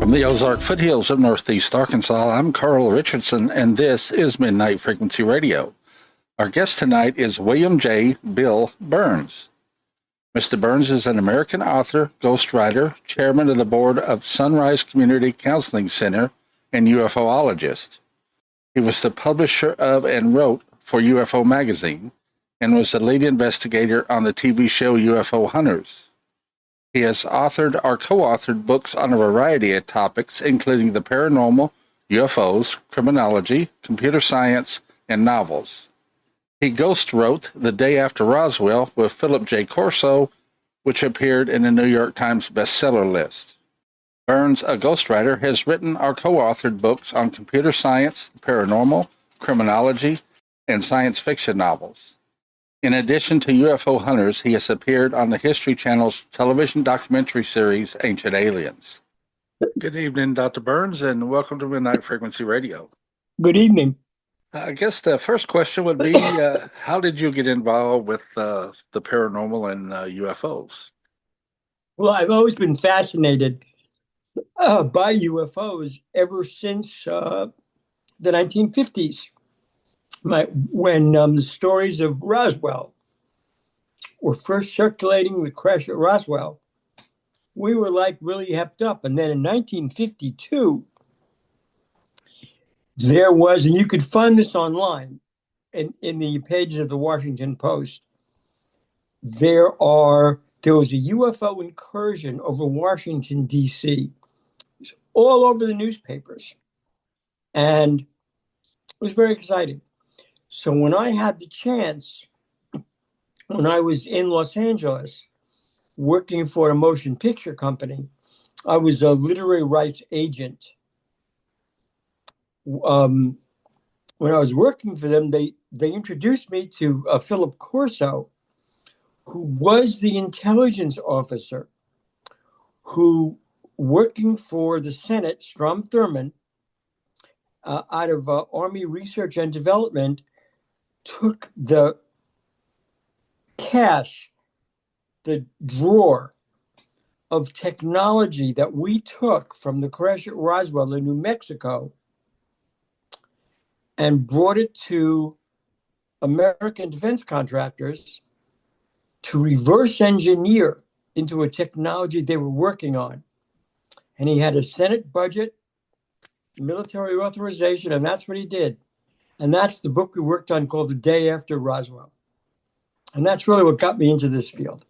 From the Ozark foothills of northeast Arkansas, I'm Carl Richardson, and this is Midnight Frequency Radio. Our guest tonight is William J. Bill Birnes. Mr. Birnes is an American author, ghostwriter, chairman of the board of Sunrise Community Counseling Center, and UFOologist. He was the publisher of and wrote for UFO Magazine, and was the lead investigator on the TV show UFO Hunters. He has authored or co-authored books on a variety of topics, including the paranormal, UFOs, criminology, computer science, and novels. He ghost wrote The Day After Roswell with Philip J. Corso, which appeared in the New York Times bestseller list. Birnes, a ghostwriter, has written or co-authored books on computer science, paranormal, criminology, and science fiction novels. In addition to UFO Hunters, he has appeared on the History Channel's television documentary series, Ancient Aliens. Good evening, Dr. Birnes, and welcome to Midnight Frequency Radio. Good evening. I guess the first question would be, how did you get involved with the paranormal and UFOs? Well, I've always been fascinated by UFOs ever since the 1950s. When the stories of Roswell were first circulating, the crash at Roswell, we were like really hepped up. And then in 1952, there was, and you could find this online in the pages of the Washington Post, there was a UFO incursion over Washington, D.C. It was all over the newspapers. And it was very exciting. So when I had the chance, when I was in Los Angeles working for a motion picture company, I was a literary rights agent. When I was working for them, they introduced me to Philip Corso, who was the intelligence officer who, working for the Senate, Strom Thurmond, out of Army Research and Development, took the cache, the drawer of technology that we took from the crash at Roswell in New Mexico and brought it to American defense contractors to reverse engineer into a technology they were working on. And he had a Senate budget, military authorization, and that's what he did. And that's the book we worked on called The Day After Roswell. And that's really what got me into this field.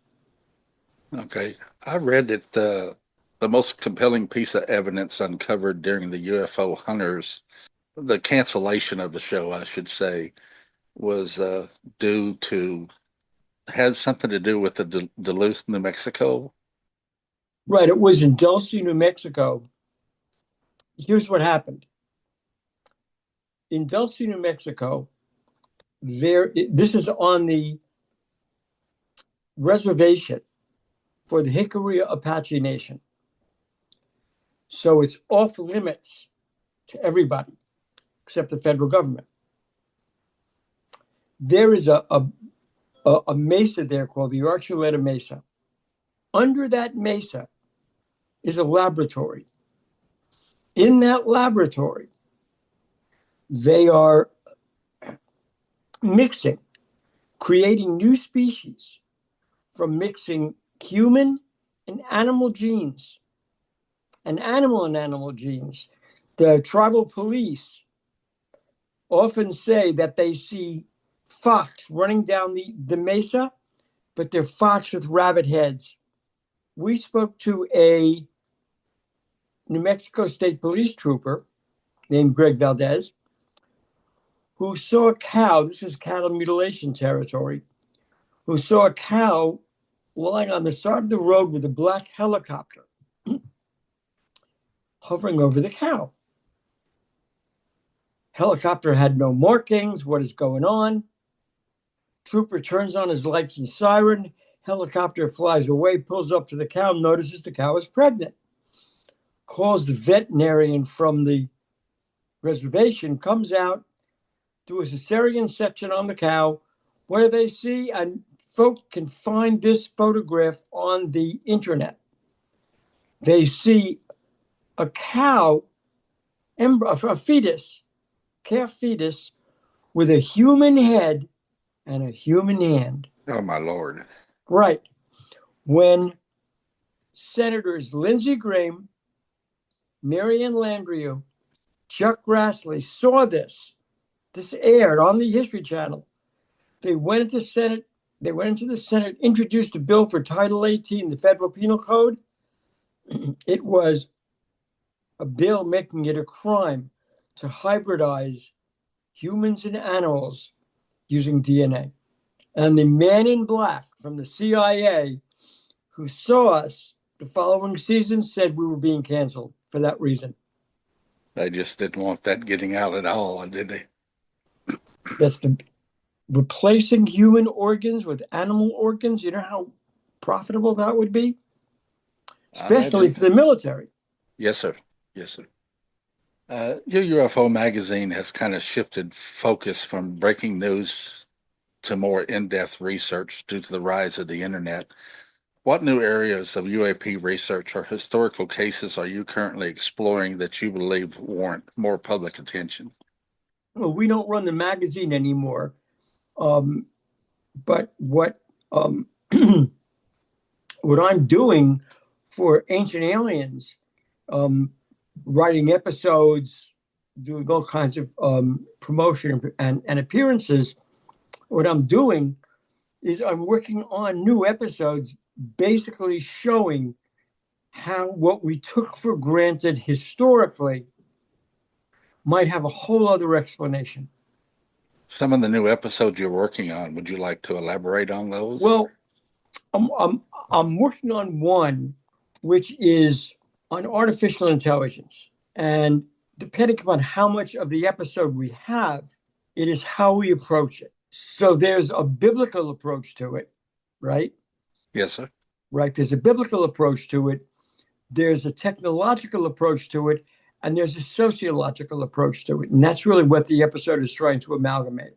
Okay. I read that the most compelling piece of evidence uncovered during the UFO Hunters, the cancellation of the show, I should say, was had something to do with the Duluth, New Mexico. Right. It was in Dulce, New Mexico. Here's what happened. In Dulce, New Mexico, this is on the reservation for the Hickory Apache Nation. So it's off limits to everybody except the federal government. There is a mesa there called the Archuleta Mesa. Under that mesa is a laboratory. In that laboratory, they are creating new species from mixing human and animal genes and animal genes. The tribal police often say that they see fox running down the mesa, but they're fox with rabbit heads. We spoke to a New Mexico State Police trooper named Greg Valdez, who saw a cow, this is cattle mutilation territory, who saw a cow lying on the side of the road with a black helicopter hovering over the cow. Helicopter had no markings. What is going on? Trooper turns on his lights and siren. Helicopter flies away, pulls up to the cow, notices the cow is pregnant. Calls the veterinarian from the reservation, comes out, do a cesarean section on the cow. What do they see? And folks can find this photograph on the internet. They see a cow, a fetus, calf fetus, with a human head and a human hand. Oh, my Lord. Right. When Senators Lindsey Graham, Marianne Landrieu, Chuck Grassley saw this aired on the History Channel, they went into the Senate, introduced a bill for Title 18, the Federal Penal Code. It was a bill making it a crime to hybridize humans and animals using DNA. And the man in black from the CIA who saw us the following season said we were being canceled for that reason. They just didn't want that getting out at all, did they? That's replacing human organs with animal organs. You know how profitable that would be? Especially for the military. Yes, sir. Yes, sir. Your UFO magazine has kind of shifted focus from breaking news to more in-depth research due to the rise of the internet. What new areas of UAP research or historical cases are you currently exploring that you believe warrant more public attention? Well, we don't run the magazine anymore. But what what I'm doing for Ancient Aliens, writing episodes, doing all kinds of promotion and appearances, what I'm doing is I'm working on new episodes, basically showing how what we took for granted historically might have a whole other explanation. Some of the new episodes you're working on, would you like to elaborate on those? Well, I'm working on one which is on artificial intelligence. And depending upon how much of the episode we have, it is how we approach it. So there's a biblical approach to it, right? Yes, sir. Right. There's a biblical approach to it. There's a technological approach to it. And there's a sociological approach to it. And that's really what the episode is trying to amalgamate.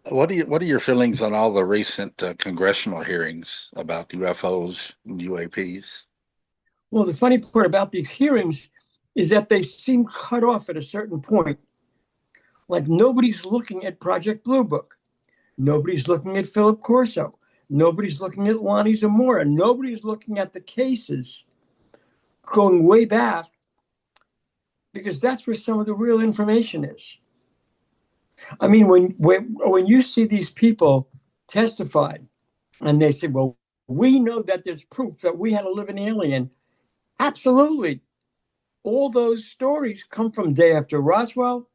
What are your feelings on all the recent congressional hearings about UFOs and UAPs? Well, the funny part about these hearings is that they seem cut off at a certain point. Like nobody's looking at Project Blue Book. Nobody's looking at Philip Corso. Nobody's looking at Lonnie Zamora. Nobody's looking at the cases going way back, because that's where some of the real information is. I mean, when you see these people testify and they say, well, we know that there's proof that we had a living alien. Absolutely. All those stories come from Day After Roswell,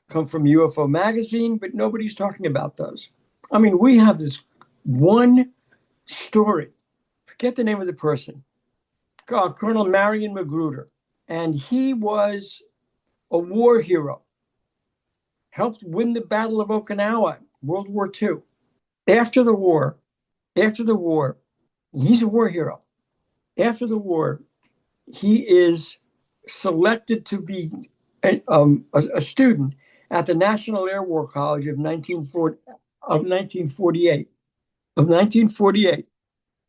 come from UFO Magazine, but nobody's talking about those. I mean, we have this one story. Forget the name of the person. Colonel Marion Magruder. And he was a war hero. Helped win the Battle of Okinawa, World War II. After the war, he's a war hero. After the war, he is selected to be a student at the National Air War College of 1948.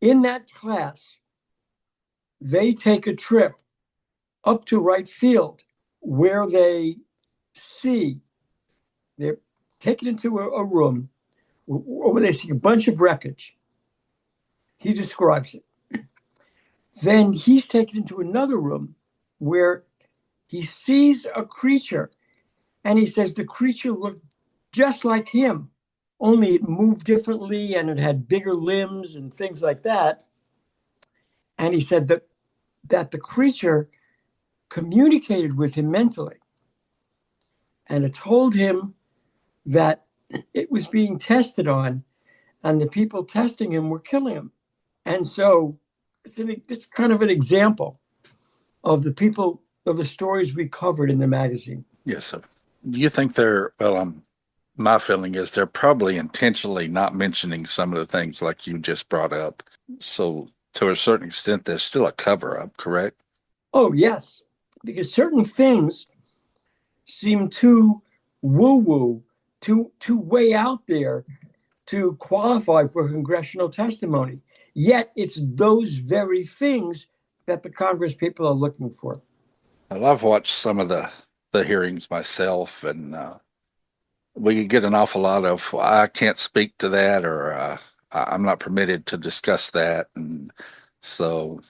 In that class, they take a trip up to Wright Field where they're taken into a room where they see a bunch of wreckage. He describes it. Then he's taken into another room where he sees a creature, and he says the creature looked just like him, only it moved differently and it had bigger limbs and things like that. And he said that the creature communicated with him mentally, and it told him that it was being tested on, and the people testing him were killing him. And so it's kind of an example of the stories we covered in the magazine. Yes, sir. Do you think my feeling is they're probably intentionally not mentioning some of the things like you just brought up. So to a certain extent, there's still a cover up, correct? Oh, yes. Because certain things seem too woo-woo, too way out there to qualify for congressional testimony. Yet it's those very things that the Congress people are looking for. Well, I've watched some of the hearings myself, and we get an awful lot of I can't speak to that, or I'm not permitted to discuss that, and so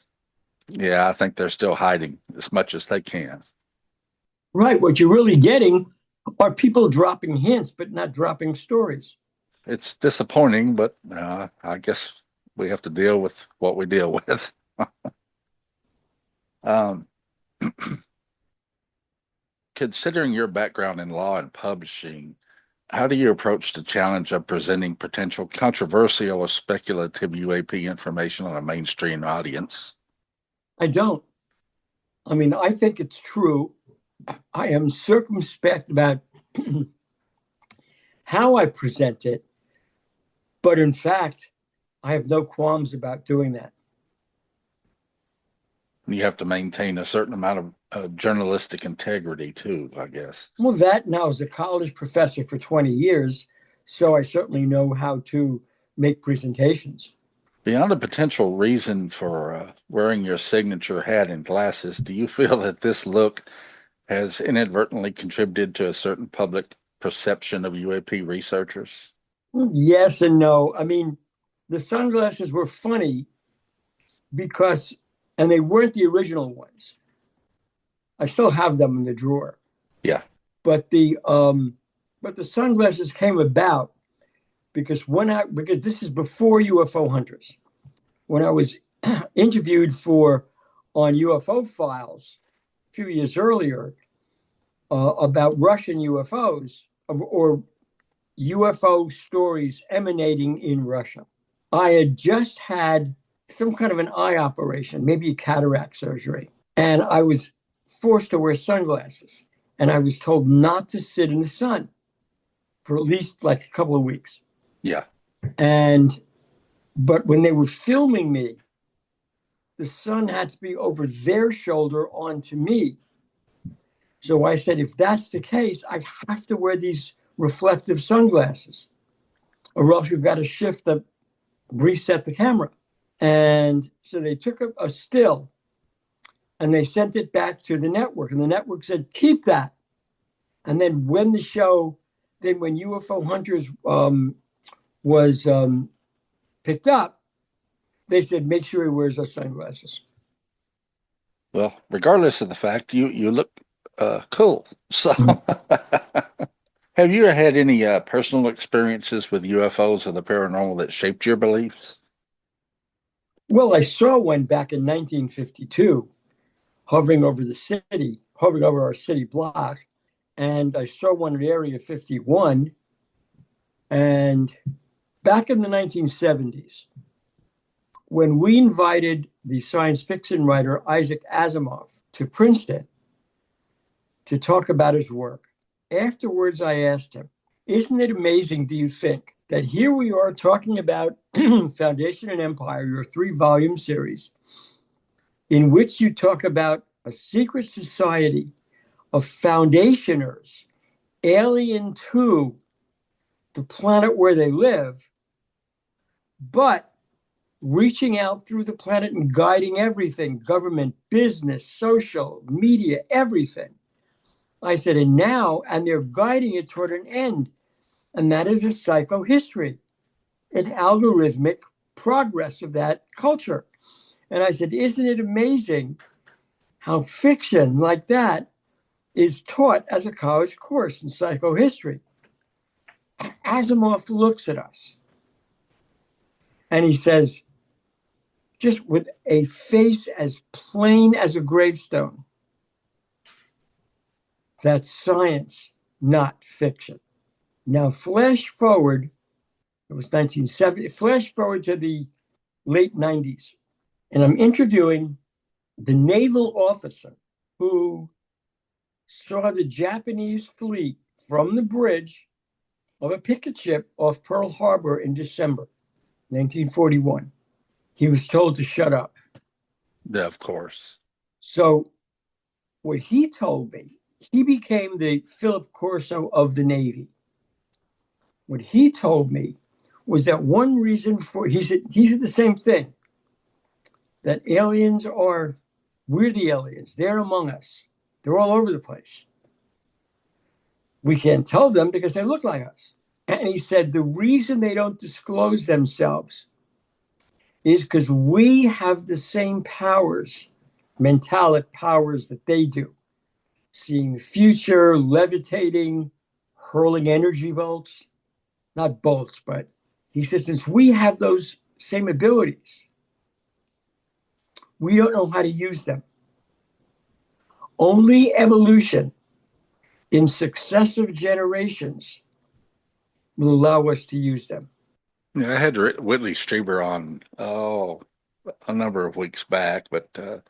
yeah, I think they're still hiding as much as they can. Right. What you're really getting are people dropping hints, but not dropping stories. It's disappointing, but I guess we have to deal with what we deal with. Um, Considering your background in law and publishing, how do you approach the challenge of presenting potential controversial or speculative UAP information on a mainstream audience? I don't. I mean, I think it's true. I am circumspect about how I present it, but in fact, I have no qualms about doing that. You have to maintain a certain amount of journalistic integrity too, I guess. Well, that now as a college professor for 20 years, so I certainly know how to make presentations. Beyond a potential reason for wearing your signature hat and glasses, do you feel that this look has inadvertently contributed to a certain public perception of UAP researchers? Yes and no. I mean, the sunglasses were funny because, and they weren't the original ones. I still have them in the drawer, Yeah, but the sunglasses came about because this is before UFO hunters. When I was interviewed for on UFO files a few years earlier about Russian UFOs or UFO stories emanating in Russia. I had just had some kind of an eye operation, maybe a cataract surgery, and I was forced to wear sunglasses. And I was told not to sit in the sun for at least like a couple of weeks. yeah. And but when they were filming me, the sun had to be over their shoulder onto me. So I said, if that's the case, I have to wear these reflective sunglasses, or else we've got to reset the camera. And so they took a still and they sent it back to the network. And the network said, keep that. And then when UFO Hunters was picked up, they said, make sure he wears those sunglasses. Well, regardless of the fact, you look cool. So, have you ever had any personal experiences with UFOs or the paranormal that shaped your beliefs? Well, I saw one back in 1952 hovering over our city block. And I saw one at Area 51. And back in the 1970s, when we invited the science fiction writer Isaac Asimov to Princeton to talk about his work, afterwards I asked him, isn't it amazing, do you think, that here we are talking about Foundation and Empire, your 3-volume series, in which you talk about a secret society of foundationers alien to the planet where they live, but reaching out through the planet and guiding everything, government, business, social, media, everything. I said, and they're guiding it toward an end. And that is a psychohistory, an algorithmic progress of that culture. And I said, isn't it amazing how fiction like that is taught as a college course in psychohistory? Asimov looks at us and he says, just with a face as plain as a gravestone, that's science, not fiction. Now, flash forward, it was 1970, flash forward to the late 90s, and I'm interviewing the naval officer who saw the Japanese fleet from the bridge of a picket ship off Pearl Harbor in December 1941. He was told to shut up. Yeah, of course. So what he told me, he became the Philip Corso of the Navy. What he told me was that one reason he said the same thing, that we're the aliens, they're among us. They're all over the place. We can't tell them because they look like us. And he said the reason they don't disclose themselves is because we have the same powers, mentalic powers that they do. Seeing the future, levitating, hurling energy bolts. Not bolts, but he says, since we have those same abilities, we don't know how to use them. Only evolution in successive generations will allow us to use them. Yeah, I had Whitley Strieber on, a number of weeks back, but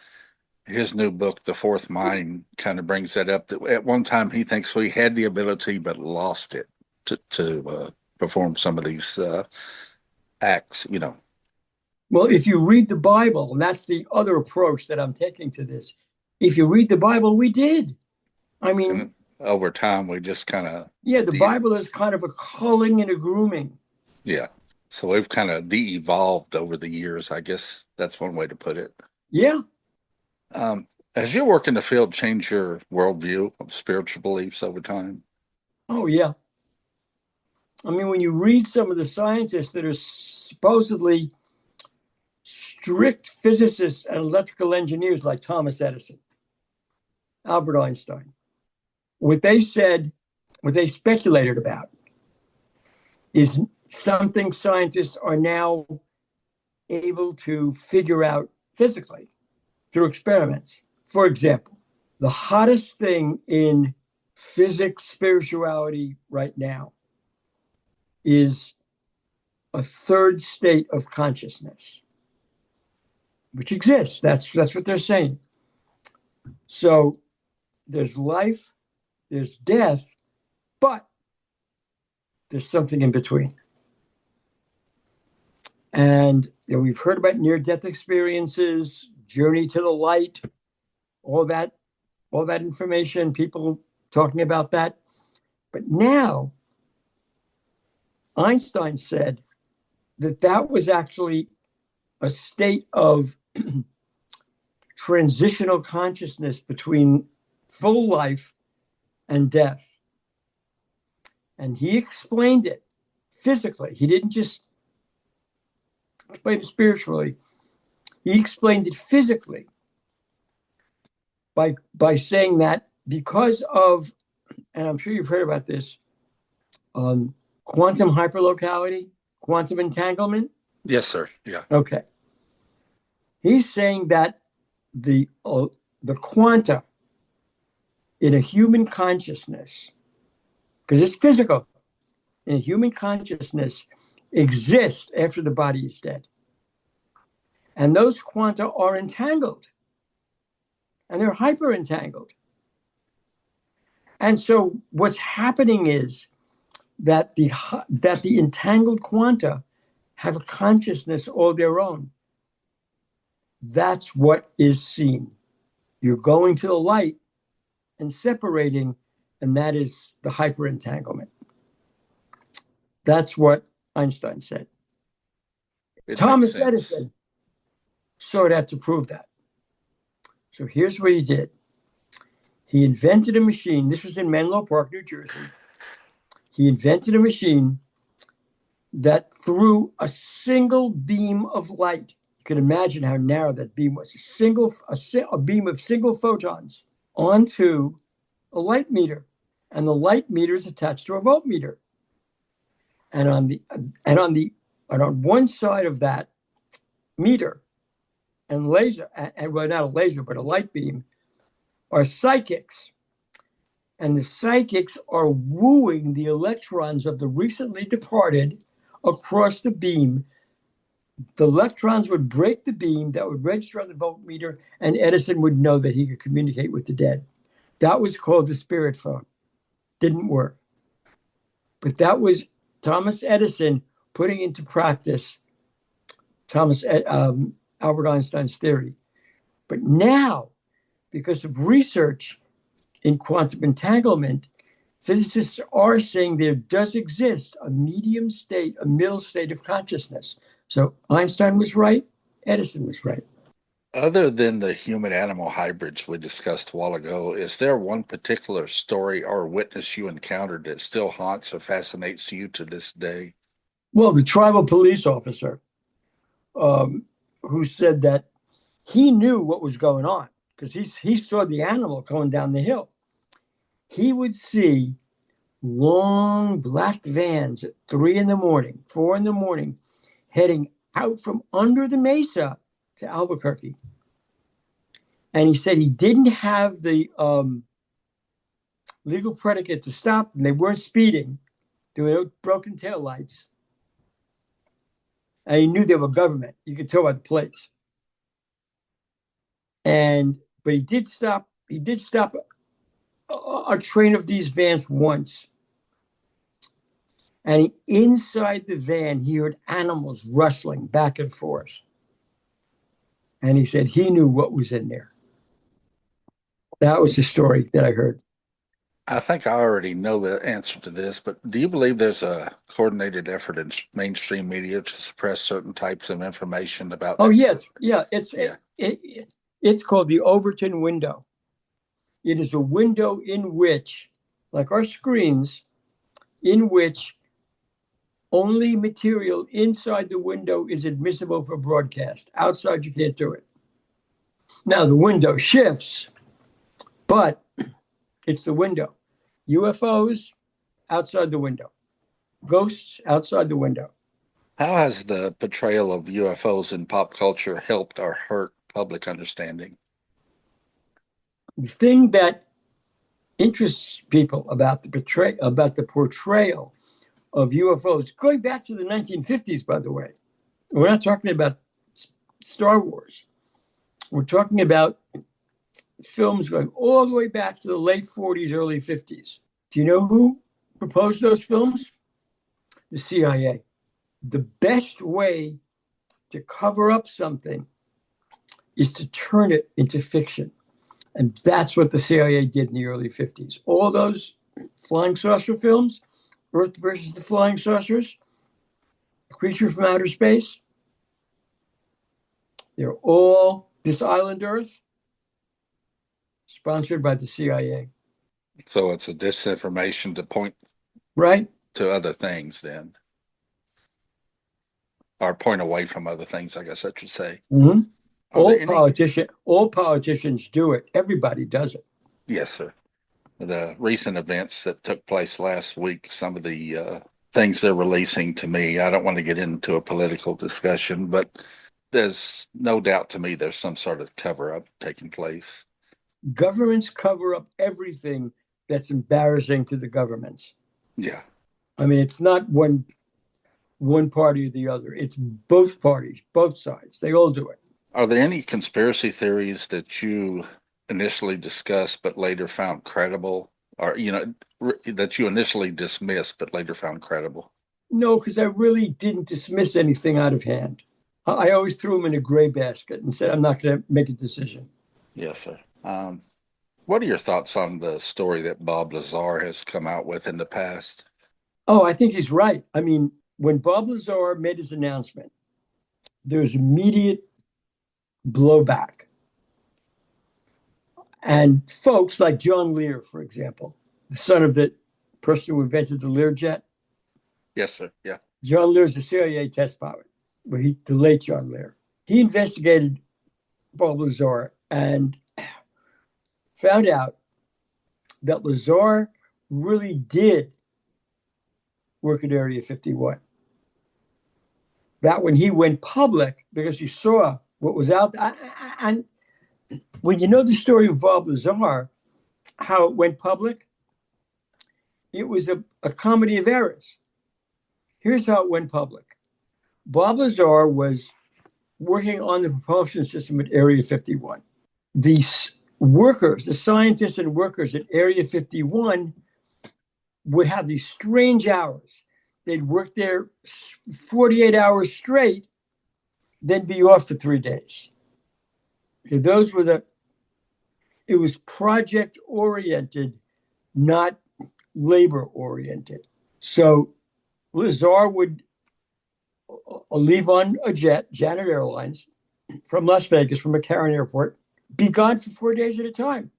his new book, The Fourth Mind, kind of brings that up. That at one time he thinks we had the ability but lost it to perform some of these acts. Well, if you read the Bible, and that's the other approach that I'm taking to this, if you read the Bible, we did. I mean, And over time, we just kind of yeah, the Bible is kind of a culling and a grooming. yeah. So we've kind of de-evolved over the years. I guess that's one way to put it. Yeah. As your work in the field change your worldview of spiritual beliefs over time? Oh, yeah. I mean, when you read some of the scientists that are supposedly strict physicists and electrical engineers like Thomas Edison, Albert Einstein, what they said, what they speculated about is something scientists are now able to figure out physically through experiments. For example, the hottest thing in physics, spirituality right now is a third state of consciousness, which exists. That's what they're saying. So there's life, there's death, but there's something in between. And we've heard about near-death experiences, journey to the light, all that information, people talking about that. But now, Einstein said that was actually a state of transitional consciousness between full life and death. And he explained it physically. He didn't just explain it spiritually. He explained it physically by saying that because of, and I'm sure you've heard about this, quantum hyperlocality, quantum entanglement. Yes, sir. Yeah. Okay. He's saying that the quanta in a human consciousness, because it's physical, in a human consciousness exist after the body is dead. And those quanta are entangled. And they're hyper entangled. And so what's happening is that the entangled quanta have a consciousness all their own. That's what is seen. You're going to the light and separating, and that is the hyperentanglement. That's what Einstein said. Thomas Edison sought out to prove that. So here's what he did. He invented a machine. This was in Menlo Park, New Jersey. He invented a machine that threw a single beam of light. You can imagine how narrow that beam was. A beam of single photons onto a light meter, and the light meter is attached to a voltmeter. And on one side of that meter, and laser, and well, not a laser, but a light beam, are psychics. And the psychics are wooing the electrons of the recently departed across the beam. The electrons would break the beam, that would register on the voltmeter, and Edison would know that he could communicate with the dead. That was called the spirit phone. Didn't work. But that was Thomas Edison putting into practice Albert Einstein's theory. But now, because of research in quantum entanglement, physicists are saying there does exist a medium state, a middle state of consciousness. So Einstein was right, Edison was right. Other than the human animal hybrids we discussed a while ago, is there one particular story or witness you encountered that still haunts or fascinates you to this day? Well, the tribal police officer um, who said that he knew what was going on because he saw the animal going down the hill. He would see long black vans at 3 in the morning, 4 in the morning, heading out from under the mesa to Albuquerque. And he said he didn't have the legal predicate to stop them. They weren't speeding, there were no broken taillights. And he knew they were government. You could tell by the plates. But he did stop. He did stop a train of these vans once. And inside the van, he heard animals rustling back and forth. And he said he knew what was in there. That was the story that I heard. I think I already know the answer to this, but do you believe there's a coordinated effort in mainstream media to suppress certain types of information about? Oh, yes. Yeah. Yeah. It's called the Overton window. It is a window in which, like our screens, in which only material inside the window is admissible for broadcast. Outside, you can't do it. Now, the window shifts, but it's the window. UFOs, outside the window. Ghosts, outside the window. How has the portrayal of UFOs in pop culture helped or hurt public understanding? The thing that interests people about the portrayal of UFOs, going back to the 1950s, by the way, we're not talking about Star Wars. We're talking about films going all the way back to the late 40s, early 50s. Do you know who proposed those films? The CIA. The best way to cover up something is to turn it into fiction. And that's what the CIA did in the early 50s. All those flying saucer films, Earth versus the Flying Saucers, Creature from Outer Space, they're all This Island Earth, sponsored by the CIA. So it's a disinformation to point Right? to other things then, or point away from other things, I guess I should say. Mm-hmm. Are All politicians do it. Everybody does it. Yes, sir. The recent events that took place last week, some of the things they're releasing to me, I don't want to get into a political discussion, but there's no doubt to me there's some sort of cover up taking place. Governments cover up everything that's embarrassing to the governments. Yeah. I mean, it's not one party or the other. It's both parties, both sides. They all do it. Are there any conspiracy theories that you initially discussed but later found credible, or that you initially dismissed but later found credible? No, because I really didn't dismiss anything out of hand. I always threw them in a gray basket and said, I'm not going to make a decision. Yes, sir. What are your thoughts on the story that Bob Lazar has come out with in the past? Oh, I think he's right. I mean, when Bob Lazar made his announcement, there was immediate blowback. And folks like John Lear, for example, the son of the person who invented the Learjet. Yes, sir. Yeah. John Lear's a CIA test pilot, the late John Lear. He investigated Bob Lazar and found out that Lazar really did work at Area 51. That when he went public, because he saw what was out there, and when you know the story of Bob Lazar, how it went public, it was a comedy of errors. Here's how it went public. Bob Lazar was working on the propulsion system at Area 51. These workers, the scientists and workers at Area 51 would have these strange hours. They'd work there 48 hours straight, then be off for 3 days. It was project oriented, not labor oriented. So Lazar would leave on a jet, Janet Airlines, from Las Vegas, from McCarran Airport, be gone for 4 days at a time.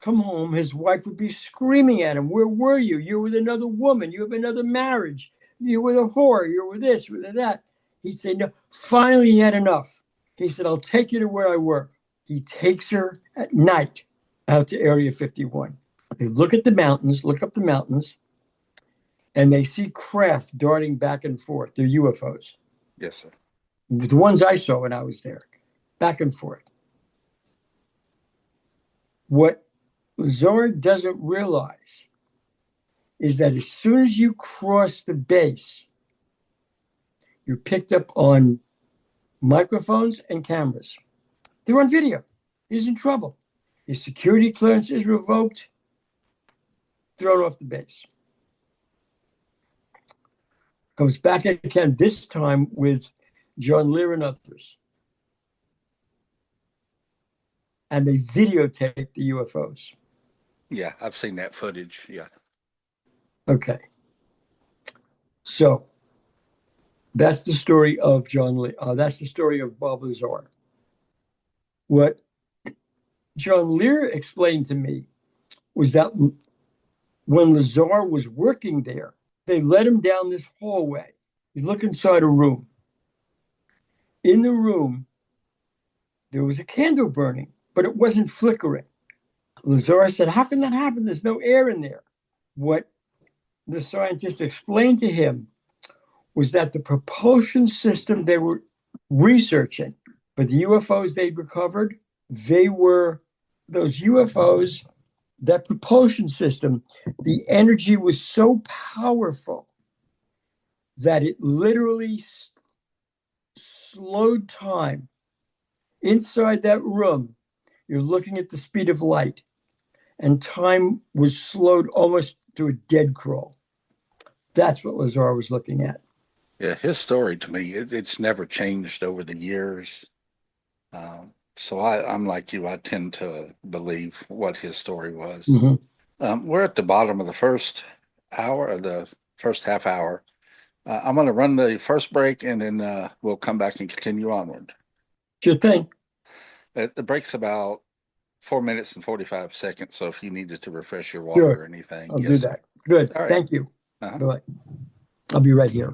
Come home, his wife would be screaming at him, "Where were you? You're with another woman. You have another marriage. You're with a whore. You're with this, with that." He'd say, "No." Finally, he had enough. He said, "I'll take you to where I work." He takes her at night out to Area 51. They look at the mountains, look up the mountains, and they see craft darting back and forth. They're UFOs. Yes, sir. The ones I saw when I was there, back and forth. What Lazar doesn't realize is that as soon as you cross the base, you're picked up on microphones and cameras. They're on video. He's in trouble. His security clearance is revoked, thrown off the base. Comes back again, this time with John Lear and others. And they videotape the UFOs. Yeah, I've seen that footage. Yeah. Okay. So that's the story of John Lear. That's the story of Bob Lazar. What John Lear explained to me was that when Lazar was working there, they led him down this hallway. You look inside a room. In the room, there was a candle burning, but it wasn't flickering. Lazar said, "How can that happen? There's no air in there." What the scientist explained to him was that the propulsion system they were researching for the UFOs they'd recovered, those UFOs, that propulsion system, the energy was so powerful that it literally slowed time. Inside that room, you're looking at the speed of light, and time was slowed almost to a dead crawl. That's what Lazar was looking at. Yeah, his story to me, it's never changed over the years. So I'm like you, I tend to believe what his story was. Mm-hmm. We're at the bottom of the first hour, or the first half hour. I'm going to run the first break, and then we'll come back and continue onward. Sure thing. The break's about 4 minutes and 45 seconds, so if you needed to refresh your water or anything. I'll do that. Good. All right. Thank you. Uh-huh. Bye. I'll be right here.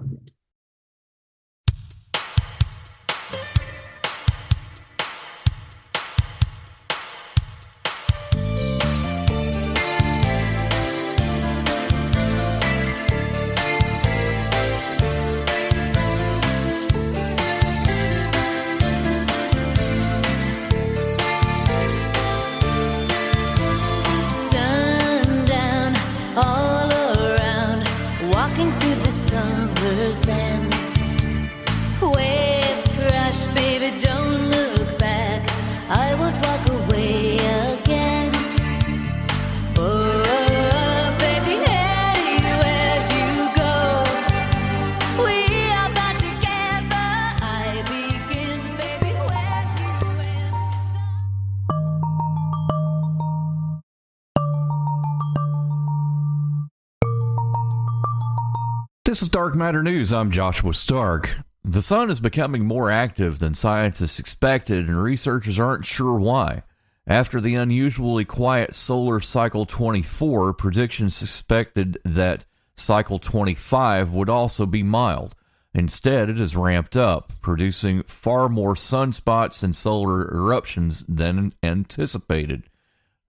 This is Dark Matter News. I'm Joshua Stark. The sun is becoming more active than scientists expected, and researchers aren't sure why. After the unusually quiet solar cycle 24, predictions suspected that cycle 25 would also be mild. Instead, it has ramped up, producing far more sunspots and solar eruptions than anticipated.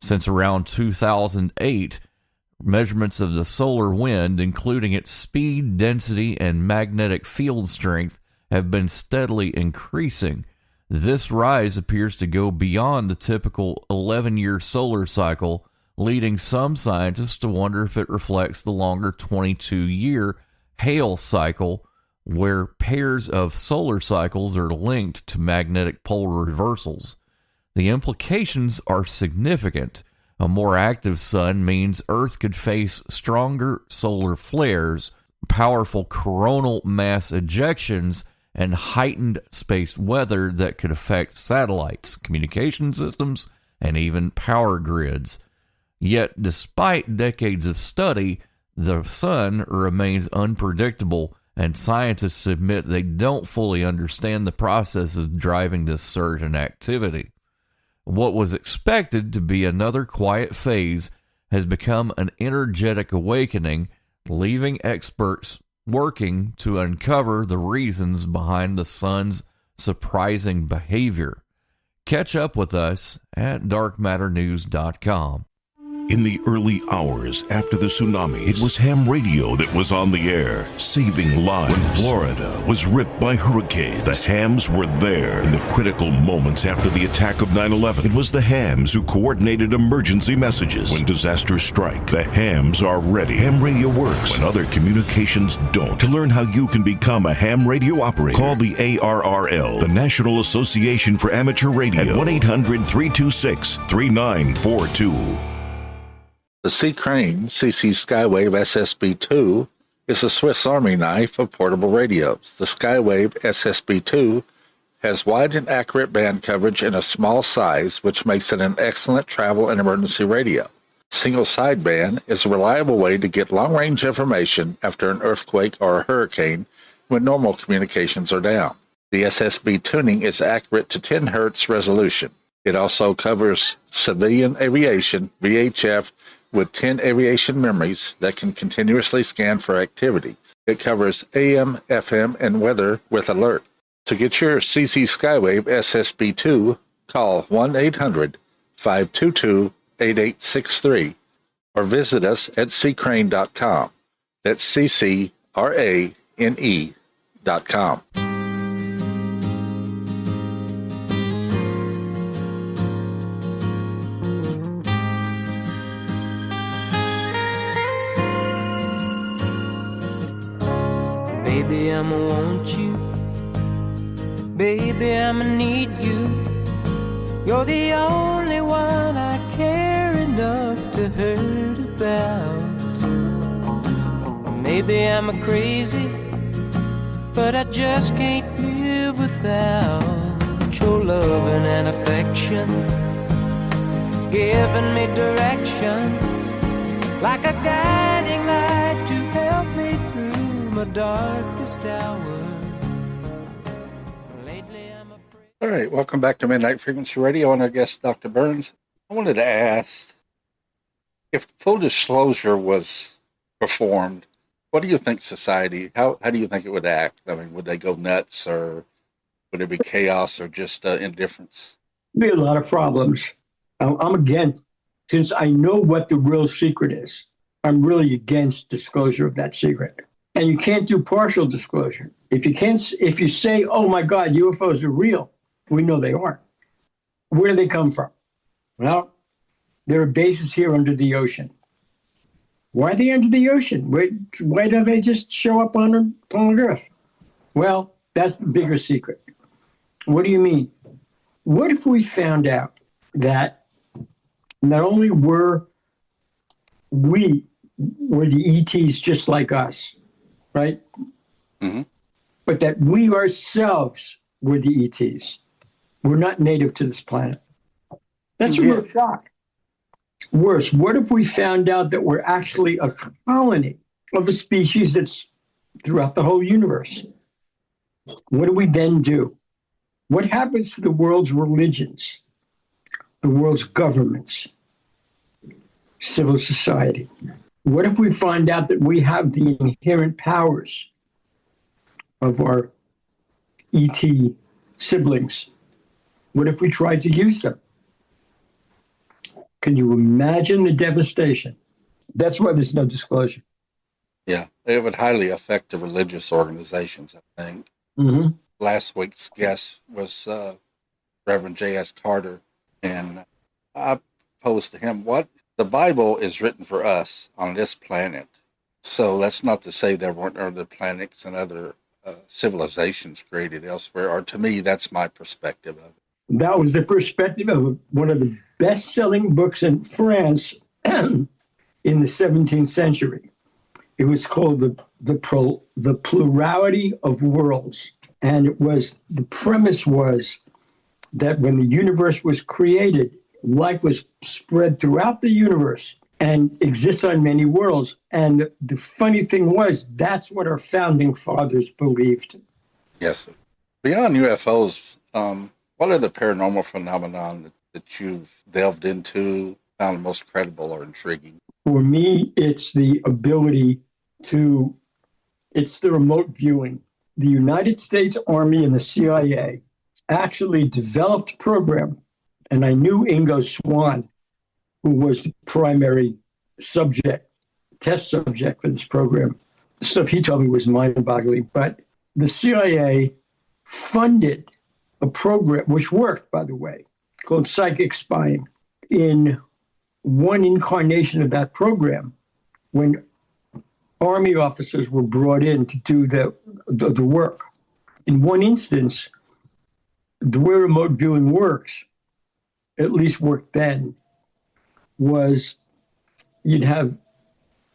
Since around 2008, measurements of the solar wind, including its speed, density, and magnetic field strength, have been steadily increasing. This rise appears to go beyond the typical 11-year solar cycle, leading some scientists to wonder if it reflects the longer 22-year Hale cycle, where pairs of solar cycles are linked to magnetic pole reversals. The implications are significant. A more active sun means Earth could face stronger solar flares, powerful coronal mass ejections, and heightened space weather that could affect satellites, communication systems, and even power grids. Yet, despite decades of study, the sun remains unpredictable and scientists admit they don't fully understand the processes driving this surge in activity. What was expected to be another quiet phase has become an energetic awakening, leaving experts working to uncover the reasons behind the sun's surprising behavior. Catch up with us at darkmatternews.com. In the early hours after the tsunami, it was ham radio that was on the air, saving lives. When Florida was ripped by hurricanes, the hams were there. In the critical moments after the attack of 9/11, it was the hams who coordinated emergency messages. When disasters strike, the hams are ready. Ham radio works when other communications don't. To learn how you can become a ham radio operator, call the ARRL, the National Association for Amateur Radio, at 1-800-326-3942. The Sea Crane CC Skywave SSB2 is a Swiss Army knife of portable radios. The Skywave SSB2 has wide and accurate band coverage in a small size, which makes it an excellent travel and emergency radio. Single sideband is a reliable way to get long-range information after an earthquake or a hurricane when normal communications are down. The SSB tuning is accurate to 10 Hz resolution. It also covers civilian aviation, VHF, with 10 aviation memories that can continuously scan for activities. It covers AM, FM, and weather with alert. To get your CC Skywave SSB2, call 1-800-522-8863 or visit us at ccrane.com. That's CCRANE.com. Baby, I'ma want you. Baby, I'ma need you. You're the only one I care enough to hurt about. Maybe I'm a crazy, but I just can't live without your loving and affection, giving me direction, like a guiding light to help me through my darkest hour. Lately I'm All right, welcome back to Midnight Frequency Radio and our guest, Dr. Birnes. I wanted to ask, if full disclosure was performed, what do you think society, how do you think it would act? I mean, would they go nuts, or would it be chaos, or just indifference? There'd be a lot of problems. I'm again, since I know what the real secret is, I'm really against disclosure of that secret. And you can't do partial disclosure. If you say, oh my God, UFOs are real, we know they aren't. Where do they come from? Well, there are bases here under the ocean. Why are they under the ocean? Why don't they just show up on Earth? Well, that's the bigger secret. What do you mean? What if we found out that not only were the ETs just like us, right? Mm-hmm. But that we ourselves were the ETs. We're not native to this planet. That's a real shock. Worse, what if we found out that we're actually a colony of a species that's throughout the whole universe? What do we then do? What happens to the world's religions, the world's governments, civil society? What if we find out that we have the inherent powers of our ET siblings? What if we tried to use them? Can you imagine the devastation? That's why there's no disclosure. Yeah, it would highly affect the religious organizations, I think. Mm-hmm. Last week's guest was Reverend J.S. Carter, and I posed to him, what the Bible is written for us on this planet. So that's not to say there weren't other planets and other civilizations created elsewhere, or to me, that's my perspective of it. That was the perspective of one of the best-selling books in France in the 17th century. It was called the Plurality of Worlds. And the premise was that when the universe was created, life was spread throughout the universe and exists on many worlds. And the funny thing was, that's what our founding fathers believed. Yes. Beyond UFOs, what are the paranormal phenomenon that you've delved into, found most credible or intriguing? For me, it's the ability it's the remote viewing. The United States Army and the CIA actually developed a program, and I knew Ingo Swann, who was the primary test subject for this program. The stuff he told me was mind-boggling, but the CIA funded a program, which worked, by the way, called psychic spying. In one incarnation of that program, when Army officers were brought in to do the work. In one instance, the way remote viewing works, at least worked then, was you'd have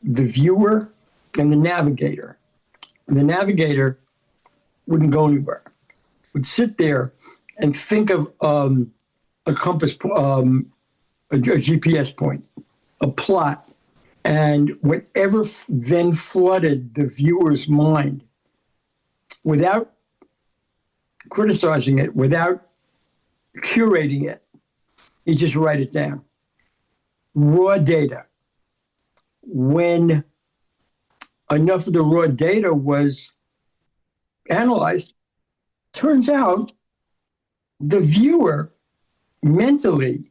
the viewer and the navigator. And the navigator wouldn't go anywhere, would sit there and think of a compass, a GPS point, a plot. And whatever then flooded the viewer's mind, without criticizing it, without curating it, you just write it down. Raw data. When enough of the raw data was analyzed, turns out the viewer mentally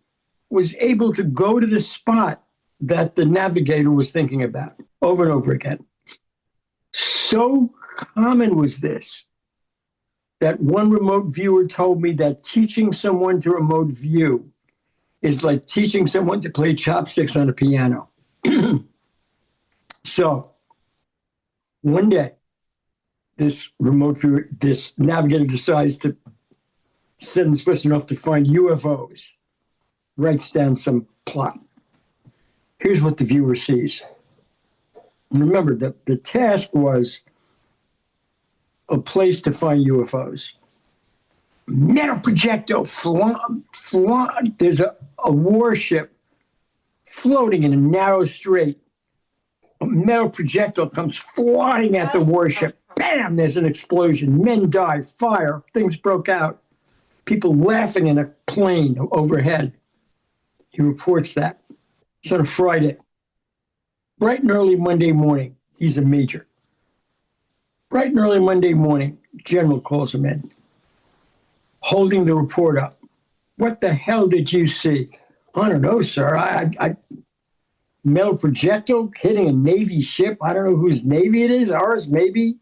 was able to go to the spot that the navigator was thinking about over and over again. So common was this that one remote viewer told me that teaching someone to remote view is like teaching someone to play chopsticks on a piano. So one day, this navigator decides to send this person off to find UFOs, writes down some plot. Here's what the viewer sees. Remember, the task was a place to find UFOs. Metal projectile, there's a warship floating in a narrow strait. A metal projectile comes flying at the warship. Bam, there's an explosion. Men die, fire, things broke out. People laughing in a plane overhead. He reports that. It's on a Friday. Bright and early Monday morning, he's a major. Bright and early Monday morning, General calls him in, holding the report up. What the hell did you see? I don't know, sir. I metal projectile hitting a Navy ship. I don't know whose Navy it is, ours maybe.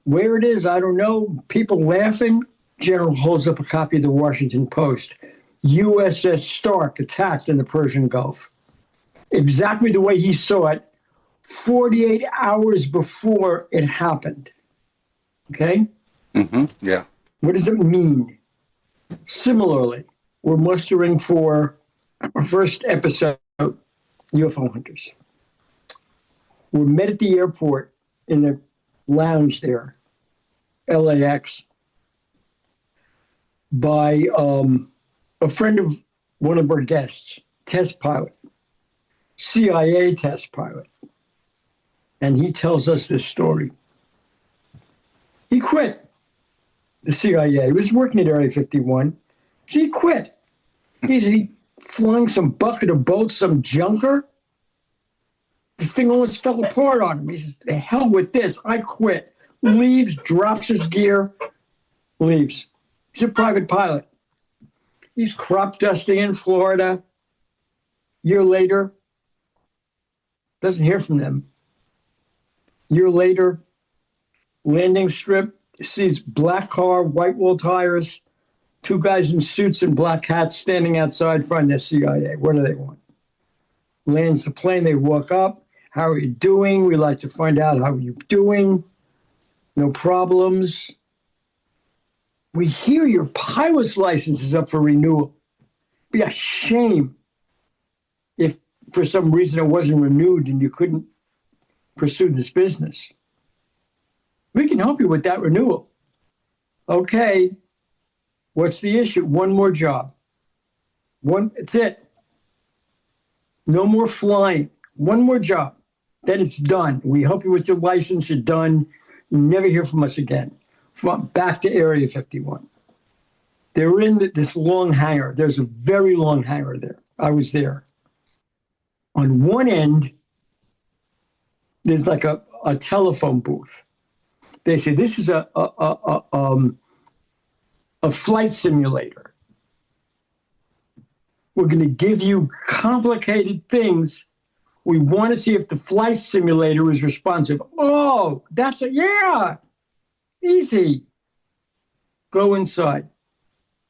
Where it is, I don't know. People laughing. General holds up a copy of the Washington Post. USS Stark attacked in the Persian Gulf. Exactly the way he saw it 48 hours before it happened. Okay? Mm-hmm. Yeah. What does it mean? Similarly, we're mustering for our first episode, UFO Hunters. We're met at the airport in the lounge there, LAX, by a friend of one of our guests, test pilot, CIA test pilot. And he tells us this story. He quit the CIA. He was working at Area 51. So he quit. He flung some bucket of bolts, some junker. The thing almost fell apart on him. He says, the hell with this. I quit. Leaves, drops his gear, leaves. He's a private pilot. He's crop dusting in Florida. Year later, doesn't hear from them. Year later, landing strip, sees black car, white wall tires, two guys in suits and black hats standing outside front of the CIA. What do they want? Lands the plane, they walk up. How are you doing? We like to find out how you're doing. No problems. We hear your pilot's license is up for renewal. Be a shame if for some reason it wasn't renewed and you couldn't pursue this business. We can help you with that renewal. Okay. What's the issue? One more job. That's it. No more flying. One more job. Then it's done. We help you with your license. You're done. You never hear from us again. Back to Area 51. They're in this long hangar. There's a very long hangar there. I was there. On one end, there's like a telephone booth. They say, this is a flight simulator. We're going to give you complicated things. We want to see if the flight simulator is responsive. Oh, yeah, easy. Go inside.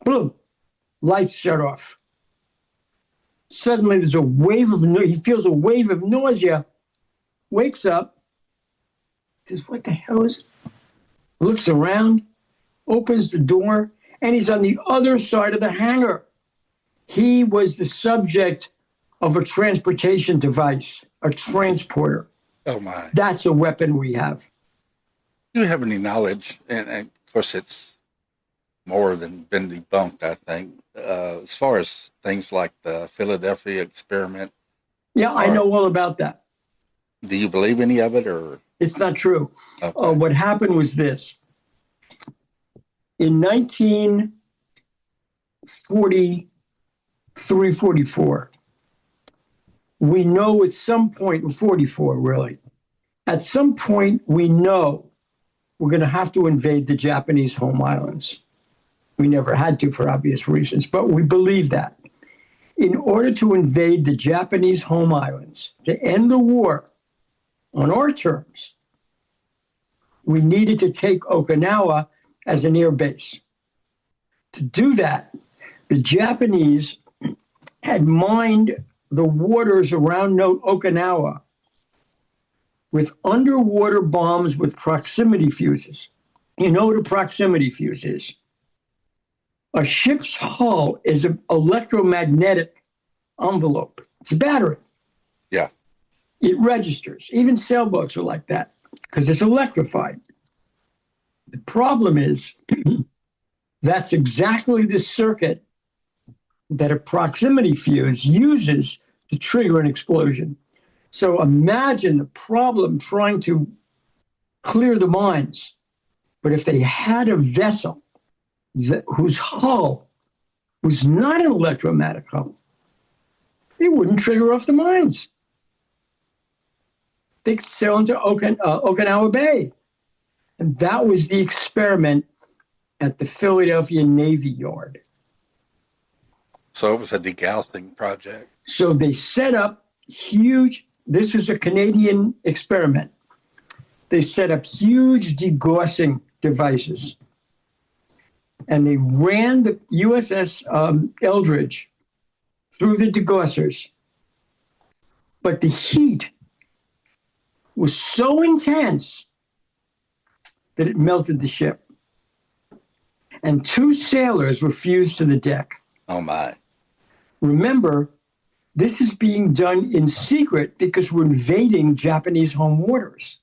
Boom, lights shut off. Suddenly there's a wave of, he feels a wave of nausea, wakes up, says, what the hell is it? Looks around, opens the door, and he's on the other side of the hangar. He was the subject of a transportation device, a transporter. Oh, my. That's a weapon we have. Do you have any knowledge? And of course, it's more than been debunked, I think, as far as things like the Philadelphia experiment. Yeah, I know all about that. Do you believe any of it, or? It's not true. Okay. What happened was this. In 1943, 44, we know at some point, in 44 really, at some point we know we're going to have to invade the Japanese home islands. We never had to for obvious reasons, but we believe that. In order to invade the Japanese home islands, to end the war on our terms, we needed to take Okinawa as an air base. To do that, the Japanese had mined the waters around Okinawa with underwater bombs with proximity fuses. You know what a proximity fuse is? A ship's hull is an electromagnetic envelope. It's a battery. Yeah. It registers. Even sailboats are like that because it's electrified. The problem is that's exactly the circuit that a proximity fuse uses to trigger an explosion. So imagine the problem trying to clear the mines. But if they had a vessel whose hull was not an electromagnetic hull, it wouldn't trigger off the mines. They could sail into Okinawa Bay. And that was the experiment at the Philadelphia Navy Yard. So it was a degaussing project. So they set up this was a Canadian experiment. They set up huge degaussing devices. And they ran the USS Eldridge through the degaussers. But the heat was so intense that it melted the ship. And 2 sailors were fused to the deck. Oh, my. Remember, this is being done in secret because we're invading Japanese home waters.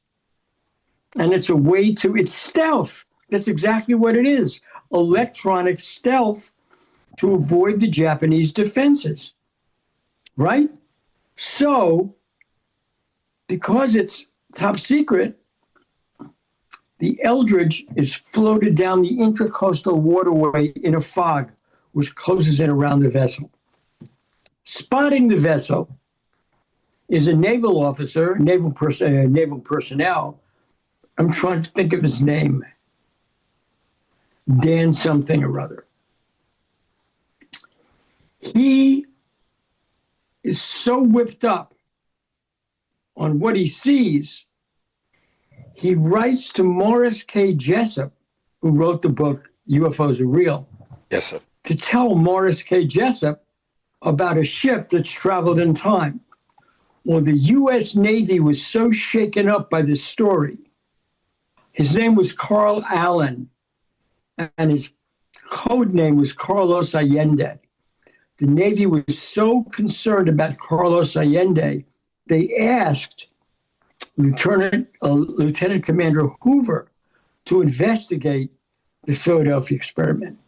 And it's it's stealth. That's exactly what it is. Electronic stealth to avoid the Japanese defenses, right? So, because it's top secret, the Eldridge is floated down the intracoastal waterway in a fog, which closes in around the vessel. Spotting the vessel is a naval officer, naval personnel. I'm trying to think of his name. Dan something or other. He is so whipped up on what he sees, he writes to Morris K. Jessup, who wrote the book UFOs Are Real. Yes, sir. To tell Morris K. Jessup about a ship that's traveled in time. Well, the U.S. Navy was so shaken up by this story. His name was Carl Allen, and his code name was Carlos Allende. The Navy was so concerned about Carlos Allende, they asked Lieutenant Commander Hoover to investigate the Philadelphia experiment.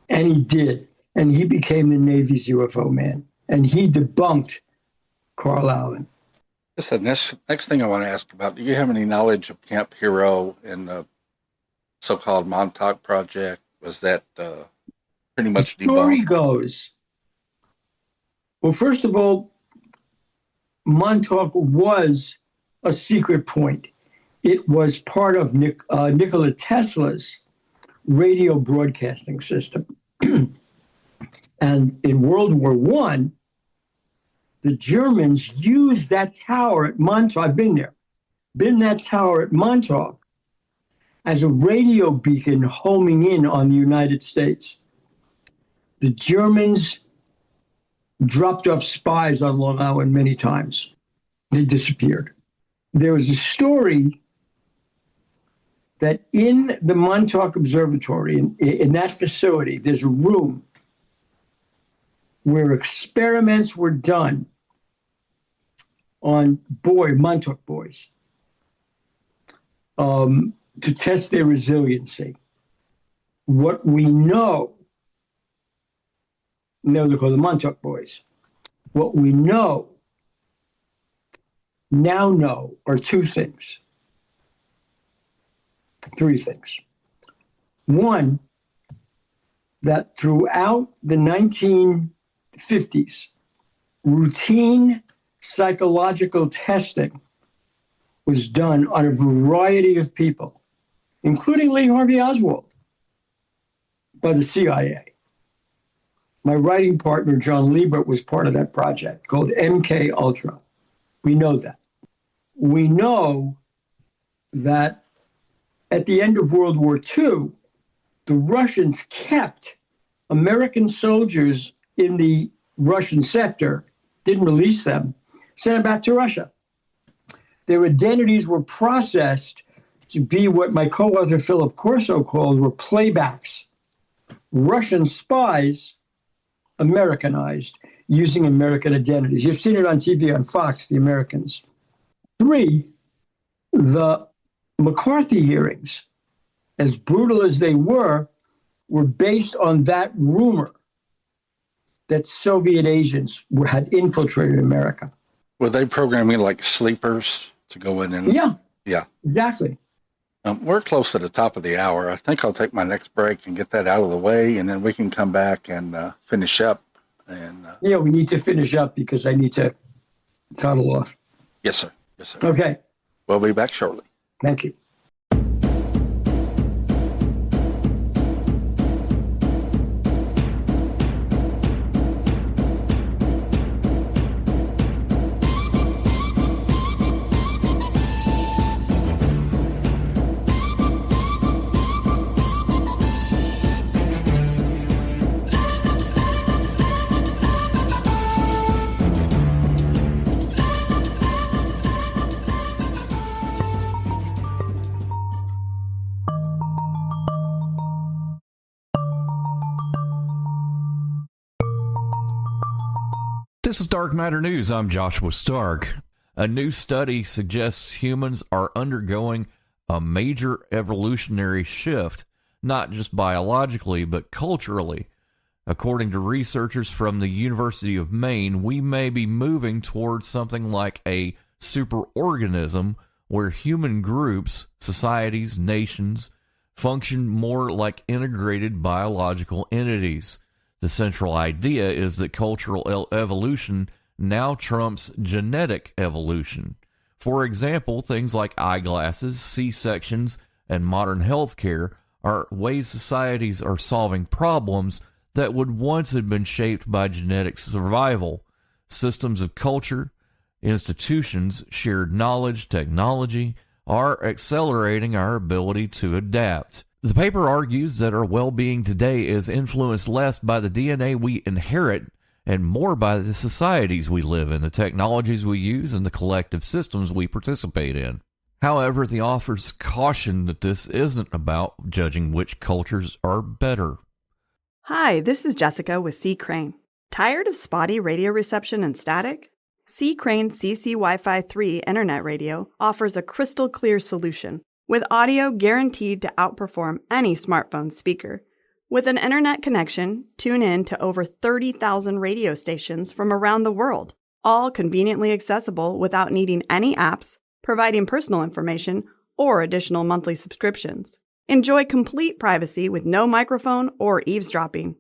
And he did. And he became the Navy's UFO man. And he debunked Carl Allen. Just the next thing I want to ask about, do you have any knowledge of Camp Hero and the so-called Montauk Project? Was that pretty much Story debunked? goes, well, first of all, Montauk was a secret point. It was part of Nikola Tesla's radio broadcasting system. And in World War I, the Germans used that tower at Montauk. I've been there, been that tower at Montauk as a radio beacon homing in on the United States. The Germans dropped off spies on Long Island many times. They disappeared. There was a story that in the Montauk Observatory, in that facility, there's a room where experiments were done on Montauk boys to test their resiliency. What we know, now they're called the Montauk boys. What we now know are three things. One, that throughout the 1950s, routine psychological testing was done on a variety of people, including Lee Harvey Oswald, by the CIA. My writing partner, John Liebert, was part of that project called MK Ultra. We know that. We know that at the end of World War II, the Russians kept American soldiers in the Russian sector, didn't release them, sent them back to Russia. Their identities were processed to be what my co-author Philip Corso called were playbacks. Russian spies Americanized using American identities. You've seen it on TV on Fox, the Americans. 3, the McCarthy hearings, as brutal as they were based on that rumor that Soviet agents had infiltrated America. Were they programming like sleepers to go in and... Yeah, exactly. We're close to the top of the hour. I think I'll take my next break and get that out of the way, and then we can come back and finish up. And we need to finish up because I need to toddle off. Yes, sir. Yes, sir. Okay. We'll be back shortly. Thank you. This is Dark Matter News. I'm Joshua Stark. A new study suggests humans are undergoing a major evolutionary shift, not just biologically, but culturally. According to researchers from the University of Maine, we may be moving towards something like a superorganism where human groups, societies, nations function more like integrated biological entities. The central idea is that cultural evolution now trumps genetic evolution. For example, things like eyeglasses, C-sections, and modern healthcare are ways societies are solving problems that would once have been shaped by genetic survival. Systems of culture, institutions, shared knowledge, technology are accelerating our ability to adapt. The paper argues that our well-being today is influenced less by the DNA we inherit and more by the societies we live in, the technologies we use, and the collective systems we participate in. However, the authors caution that this isn't about judging which cultures are better. Hi, this is Jessica with C. Crane. Tired of spotty radio reception and static? C. Crane CC Wi-Fi 3 Internet Radio offers a crystal clear solution with audio guaranteed to outperform any smartphone speaker. With an internet connection, tune in to over 30,000 radio stations from around the world, all conveniently accessible without needing any apps, providing personal information, or additional monthly subscriptions. Enjoy complete privacy with no microphone or eavesdropping.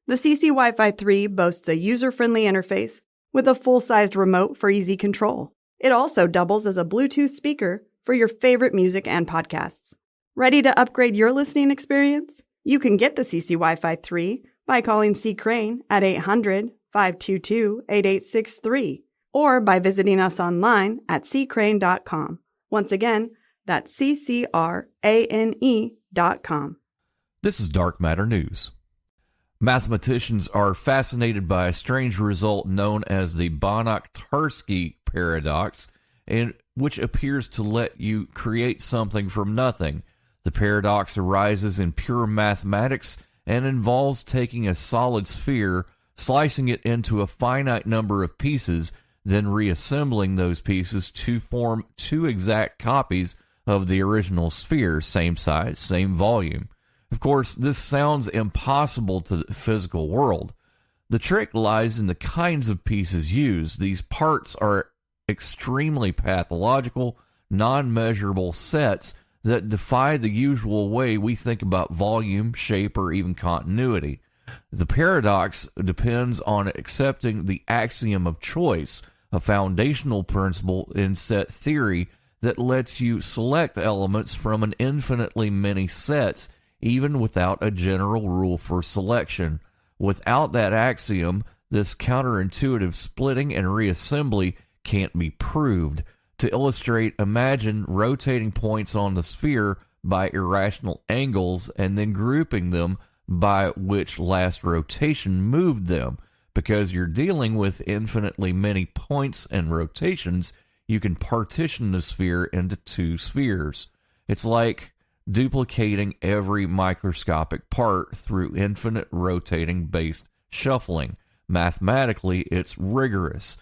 The CC Wi-Fi 3 boasts a user-friendly interface with a full-sized remote for easy control. It also doubles as a Bluetooth speaker for your favorite music and podcasts. Ready to upgrade your listening experience? You can get the CC Wi-Fi 3 by calling C. Crane at 800-522-8863 or by visiting us online at ccrane.com. Once again, that's CCRANE.com. This is Dark Matter News. Mathematicians are fascinated by a strange result known as the Banach-Tarski paradox, which appears to let you create something from nothing. The paradox arises in pure mathematics and involves taking a solid sphere, slicing it into a finite number of pieces, then reassembling those pieces to form two exact copies of the original sphere, same size, same volume. Of course, this sounds impossible to the physical world. The trick lies in the kinds of pieces used. These parts are extremely pathological, non-measurable sets that defy the usual way we think about volume, shape, or even continuity. The paradox depends on accepting the axiom of choice, a foundational principle in set theory that lets you select elements from an infinitely many sets, even without a general rule for selection. Without that axiom, this counterintuitive splitting and reassembly can't be proved. To illustrate, imagine rotating points on the sphere by irrational angles and then grouping them by which last rotation moved them. Because you're dealing with infinitely many points and rotations, you can partition the sphere into two spheres. It's like duplicating every microscopic part through infinite rotating based shuffling. Mathematically, it's rigorous.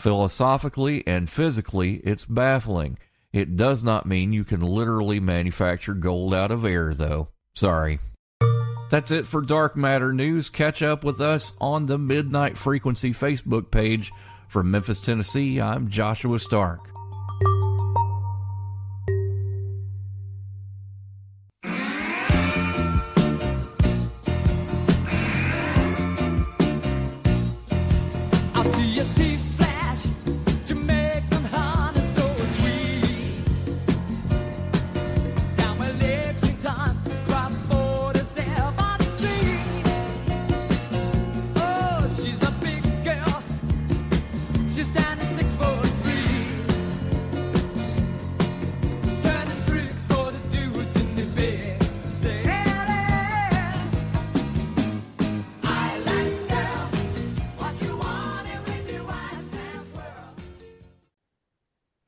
Philosophically and physically, it's baffling. It does not mean you can literally manufacture gold out of air, though. Sorry. That's it for Dark Matter News. Catch up with us on the Midnight Frequency Facebook page. From Memphis, Tennessee, I'm Joshua Stark.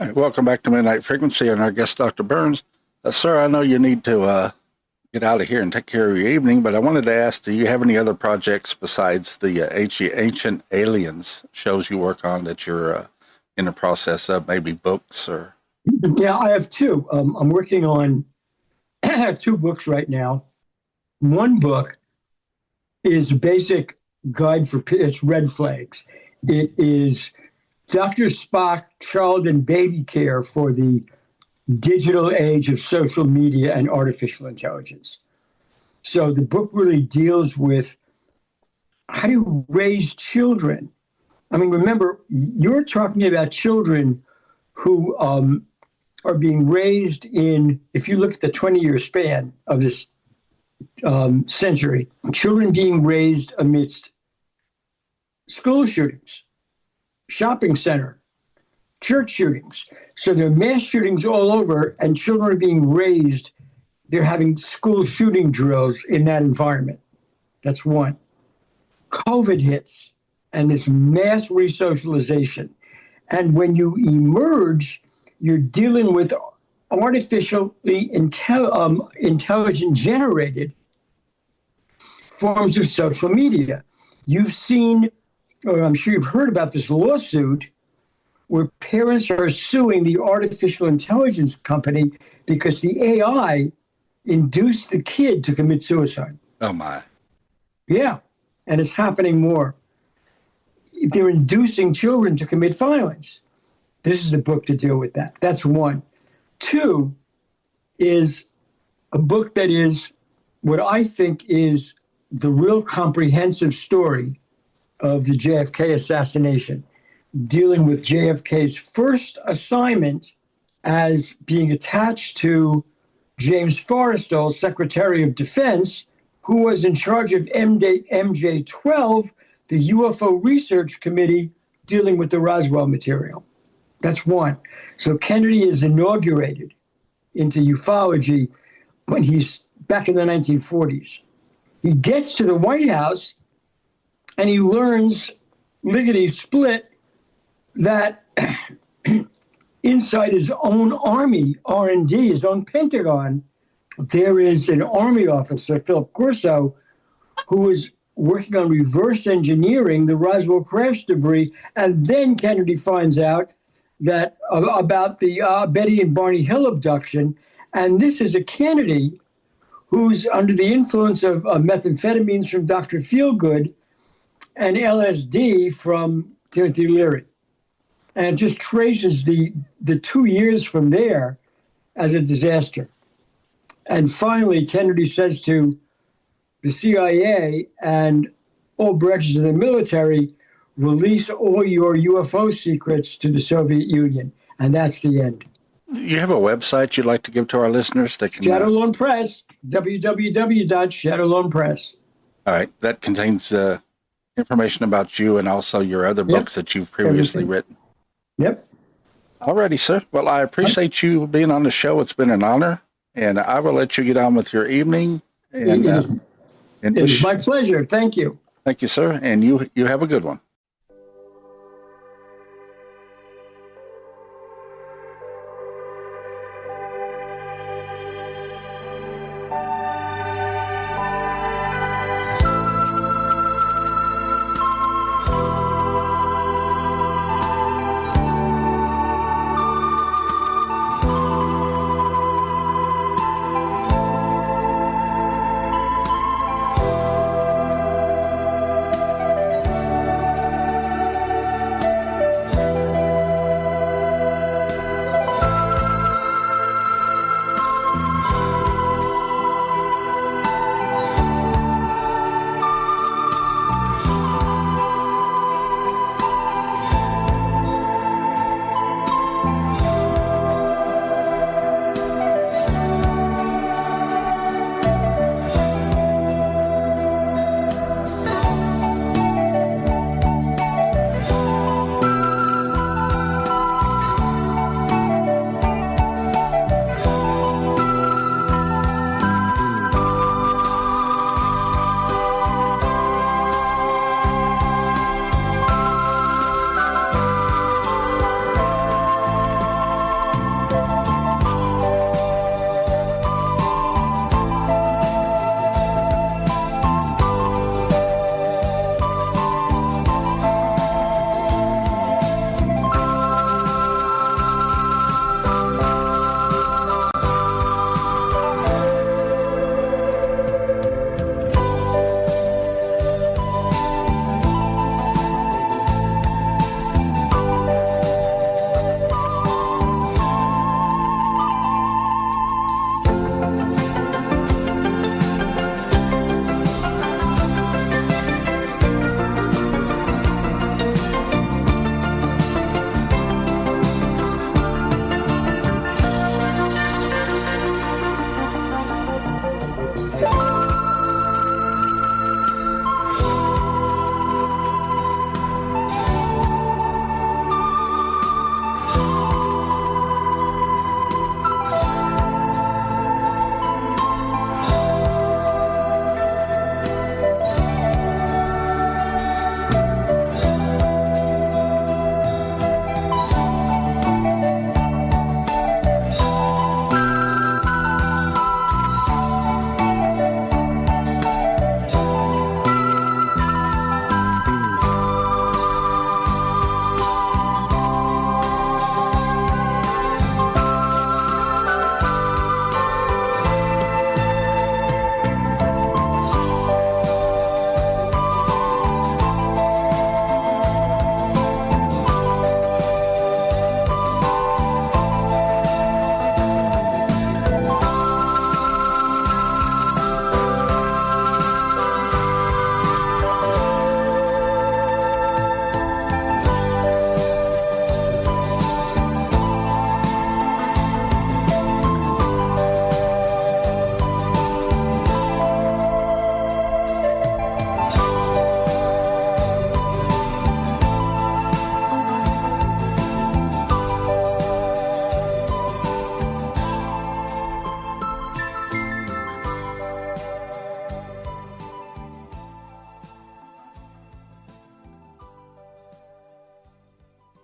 All right, welcome back to Midnight Frequency and our guest, Dr. Birnes. Sir, I know you need to get out of here and take care of your evening, but I wanted to ask, do you have any other projects besides the Ancient Aliens shows you work on that you're in the process of, maybe books or? Yeah, I have two. I'm working on two books right now. One book is a basic guide for it's red flags. It is Dr. Spock child and baby care for the digital age of social media and artificial intelligence. So the book really deals with how do you raise children? I mean, remember, you're talking about children who are being raised in, if you look at the 20-year span of this century, children being raised amidst school shootings, shopping center, church shootings. So there are mass shootings all over, and children are being raised. They're having school shooting drills in that environment. That's one. COVID hits, and this mass resocialization. And when you emerge, you're dealing with artificially intelligent generated forms of social media. You've seen, or I'm sure you've heard about this lawsuit where parents are suing the artificial intelligence company because the AI induced the kid to commit suicide. Oh, my. Yeah, and it's happening more. they're inducing children to commit violence. This is a book to deal with that. That's one. Two is a book that is what I think is the real comprehensive story of the JFK assassination, dealing with JFK's first assignment as being attached to James Forrestal, Secretary of Defense, who was in charge of MJ-12, the UFO Research Committee dealing with the Roswell material. That's one. So Kennedy is inaugurated into ufology when he's back in the 1940s. He gets to the White House and he learns lickety-split that inside his own Army, R&D, his own Pentagon, there is an Army officer, Philip Corso, who is working on reverse engineering the Roswell crash debris. And then Kennedy finds out that about the Betty and Barney Hill abduction. And this is a Kennedy who's under the influence of methamphetamines from Dr. Feelgood and LSD from Timothy Leary. And it just traces the 2 years from there as a disaster. And finally, Kennedy says to the CIA and all branches of the military, release all your UFO secrets to the Soviet Union. And that's the end. You have a website you'd like to give to our listeners? That can, Shadowlone Press, www.Shadowlone Press. All right. That contains information about you and also your other books that you've previously written. Yep. All righty, sir. Well, I appreciate you being on the show. It's been an honor. And I will let you get on with your evening. And, It is my pleasure. Thank you. Thank you, sir. And you have a good one.